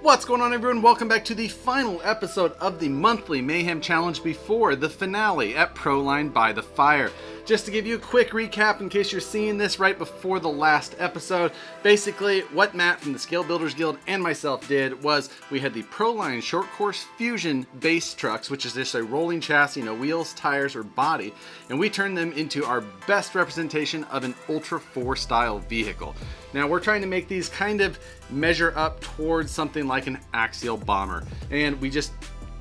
What's going on, everyone? Welcome back to the final episode of the monthly Mayhem Challenge before the finale at Proline by the Fire. Just to give you a quick recap in case you're seeing this right before the last episode, basically what Matt from the Scale Builders Guild and myself did was we had the Proline Short Course Fusion base trucks, which is just a rolling chassis, no wheels, tires, or body, and we turned them into our best representation of an Ultra 4 style vehicle. Now we're trying to make these kind of measure up towards something like an Axial Bomber, and we just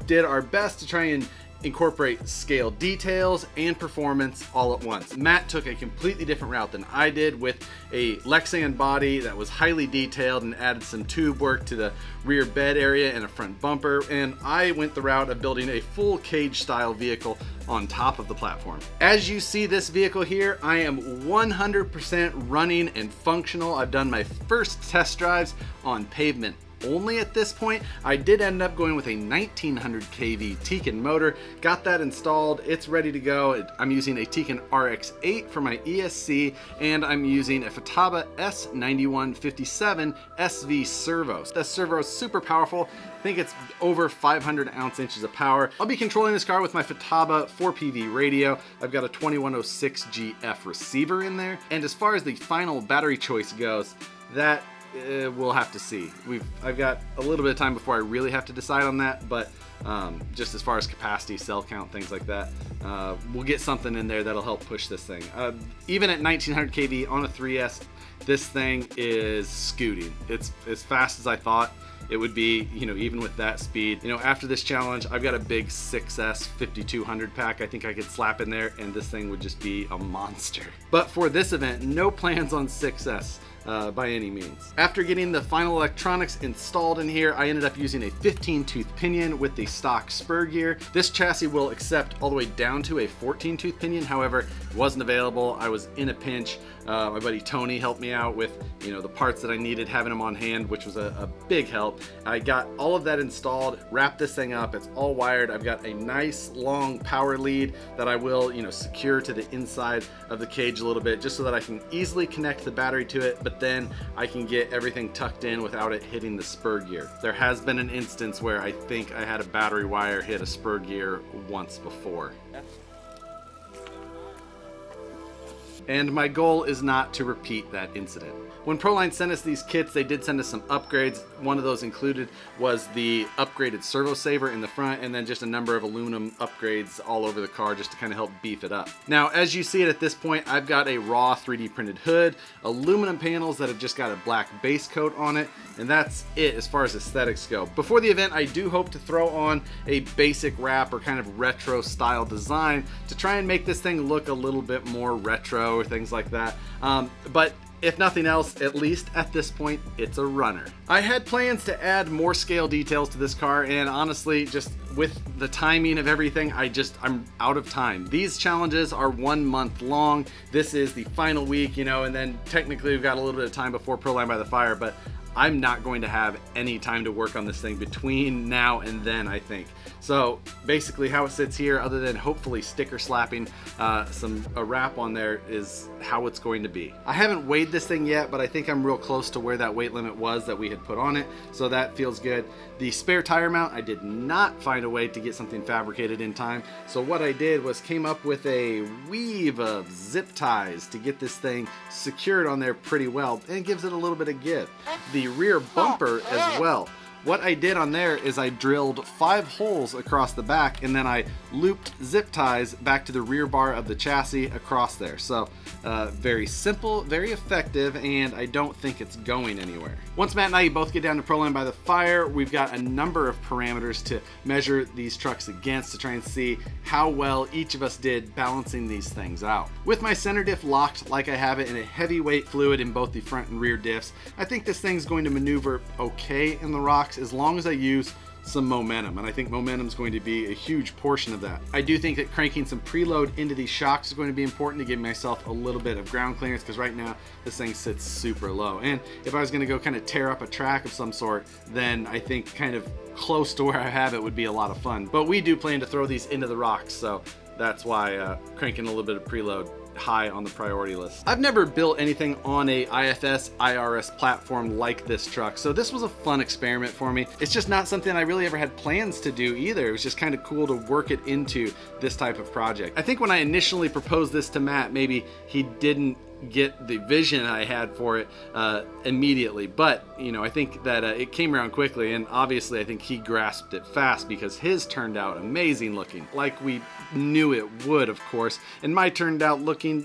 did our best to try and incorporate scale details and performance all at once. Matt took a completely different route than I did with a Lexan body that was highly detailed and added some tube work to the rear bed area and a front bumper, and I went the route of building a full cage style vehicle on top of the platform. As you see this vehicle here, I am 100% running and functional. I've done my first test drives on pavement only at this point. I did end up going with a 1900 kV Tekin motor, got that installed, it's ready to go. I'm using a Tekin RX8 for my ESC, and I'm using a Futaba S9157 SV servo. That servo is super powerful. I think it's over 500 ounce-inches of power. I'll be controlling this car with my Futaba 4PV radio. I've got a 2106 GF receiver in there. And as far as the final battery choice goes, that we'll have to see. I've got a little bit of time before I really have to decide on that, but just as far as capacity, cell count, things like that, we'll get something in there that'll help push this thing. Even at 1900 kV on a 3S, this thing is scooting. It's as fast as I thought it would be, even with that speed. After this challenge, I've got a big 6S 5200 pack I think I could slap in there, and this thing would just be a monster. But for this event, no plans on 6S. By any means. After getting the final electronics installed in here, I ended up using a 15-tooth pinion with the stock spur gear. This chassis will accept all the way down to a 14-tooth pinion. However, it wasn't available. I was in a pinch. My buddy Tony helped me out with the parts that I needed, having them on hand, which was a big help. I got all of that installed, wrapped this thing up. It's all wired. I've got a nice long power lead that I will secure to the inside of the cage a little bit, just so that I can easily connect the battery to it, but then I can get everything tucked in without it hitting the spur gear. There has been an instance where I think I had a battery wire hit a spur gear once before. And my goal is not to repeat that incident. When Proline sent us these kits, they did send us some upgrades. One of those included was the upgraded servo saver in the front, and then just a number of aluminum upgrades all over the car just to kind of help beef it up. Now, as you see it at this point, I've got a raw 3D printed hood, aluminum panels that have just got a black base coat on it, and that's it as far as aesthetics go. Before the event, I do hope to throw on a basic wrap or kind of retro style design to try and make this thing look a little bit more retro or things like that. But if nothing else, at least at this point, it's a runner. I had plans to add more scale details to this car, and honestly, just with the timing of everything, I'm out of time. These challenges are 1 month long. This is the final week, and then technically we've got a little bit of time before Proline by the Fire, but I'm not going to have any time to work on this thing between now and then, I think. So basically how it sits here, other than hopefully sticker slapping a wrap on there, is how it's going to be. I haven't weighed this thing yet, but I think I'm real close to where that weight limit was that we had put on it, so that feels good. The spare tire mount, I did not find a way to get something fabricated in time, so what I did was came up with a weave of zip ties to get this thing secured on there pretty well, and it gives it a little bit of give. The rear bumper as well. What I did on there is I drilled 5 holes across the back, and then I looped zip ties back to the rear bar of the chassis across there. So very simple, very effective, and I don't think it's going anywhere. Once Matt and I both get down to Proline by the Fire, we've got a number of parameters to measure these trucks against to try and see how well each of us did balancing these things out. With my center diff locked like I have it in a heavyweight fluid in both the front and rear diffs, I think this thing's going to maneuver okay in the rocks as long as I use some momentum, and I think momentum is going to be a huge portion of that. I do think that cranking some preload into these shocks is going to be important to give myself a little bit of ground clearance, because right now this thing sits super low, and if I was going to go kind of tear up a track of some sort, then I think kind of close to where I have it would be a lot of fun. But we do plan to throw these into the rocks, so that's why cranking a little bit of preload high on the priority list. I've never built anything on a IFS IRS platform like this truck, so this was a fun experiment for me. It's just not something I really ever had plans to do either. It was just kind of cool to work it into this type of project. I think when I initially proposed this to Matt, maybe he didn't get the vision I had for it immediately, but you know, I think that it came around quickly, and obviously I think he grasped it fast because his turned out amazing looking, like we knew it would, of course, and mine turned out looking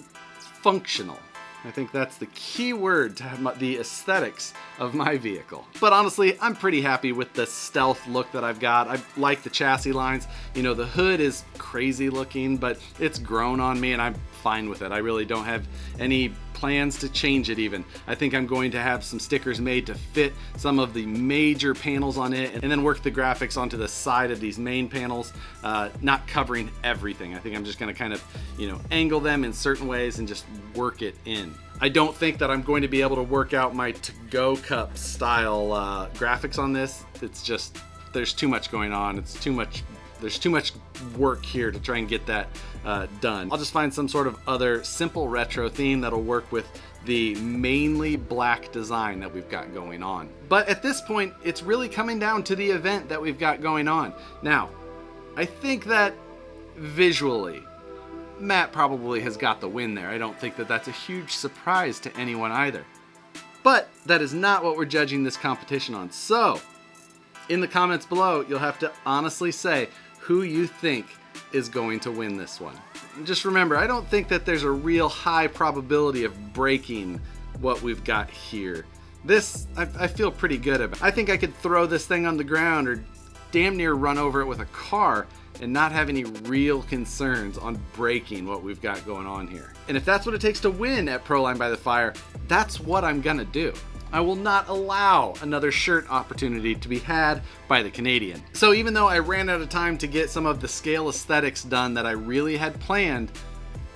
functional. I think that's the key word to have the aesthetics of my vehicle. But honestly, I'm pretty happy with the stealth look that I've got. I like the chassis lines. You know, the hood is crazy looking, but it's grown on me and I'm fine with it. I really don't have any plans to change it even. I think I'm going to have some stickers made to fit some of the major panels on it and then work the graphics onto the side of these main panels, not covering everything. I think I'm just gonna kind of, you know, angle them in certain ways and just work it in. I don't think that I'm going to be able to work out my to-go cup style graphics on this. It's just, there's too much going on. There's too much work here to try and get that done. I'll just find some sort of other simple retro theme that'll work with the mainly black design that we've got going on. But at this point, it's really coming down to the event that we've got going on. Now, I think that visually, Matt probably has got the win there. I don't think that that's a huge surprise to anyone either. But that is not what we're judging this competition on. So, in the comments below, you'll have to honestly say who you think is going to win this one. Just remember, I don't think that there's a real high probability of breaking what we've got here. This, I feel pretty good about. I think I could throw this thing on the ground or damn near run over it with a car and not have any real concerns on breaking what we've got going on here. And if that's what it takes to win at Proline by the Fire, that's what I'm gonna do. I will not allow another shirt opportunity to be had by the Canadian. So even though I ran out of time to get some of the scale aesthetics done that I really had planned,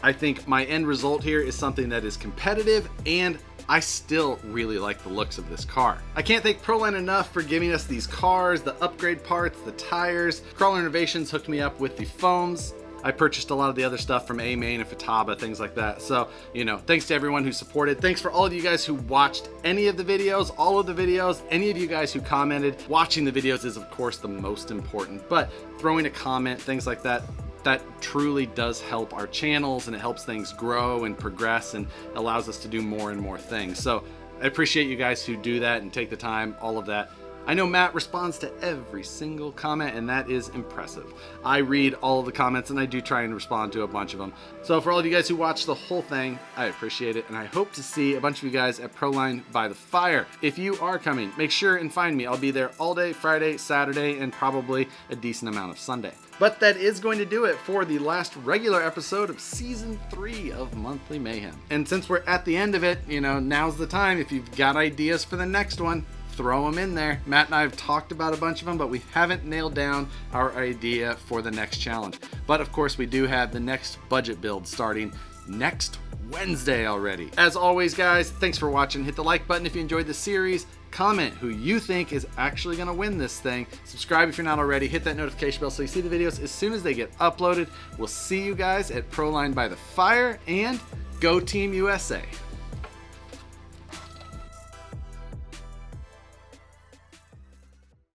I think my end result here is something that is competitive, and I still really like the looks of this car. I can't thank Proline enough for giving us these cars, the upgrade parts, the tires. Crawler Innovations hooked me up with the foams. I purchased a lot of the other stuff from Mayhem and Fataba, things like that. So, you know, thanks to everyone who supported. Thanks for all of you guys who watched any of the videos, all of the videos, any of you guys who commented. Watching the videos is, of course, the most important, but throwing a comment, things like that, that truly does help our channels, and it helps things grow and progress and allows us to do more and more things. So I appreciate you guys who do that and take the time, all of that. I know Matt responds to every single comment, and that is impressive. I read all of the comments, and I do try and respond to a bunch of them. So for all of you guys who watched the whole thing, I appreciate it, and I hope to see a bunch of you guys at Proline by the Fire. If you are coming, make sure and find me. I'll be there all day Friday, Saturday, and probably a decent amount of Sunday. But that is going to do it for the last regular episode of Season 3 of Monthly Mayhem. And since we're at the end of it, you know, now's the time. If you've got ideas for the next one, throw them in there. Matt and I have talked about a bunch of them, but we haven't nailed down our idea for the next challenge. But of course, we do have the next budget build starting next Wednesday already. As always, guys, thanks for watching. Hit the like button if you enjoyed the series. Comment who you think is actually going to win this thing. Subscribe if you're not already. Hit that notification bell so you see the videos as soon as they get uploaded. We'll see you guys at Proline by the Fire, and go Team USA.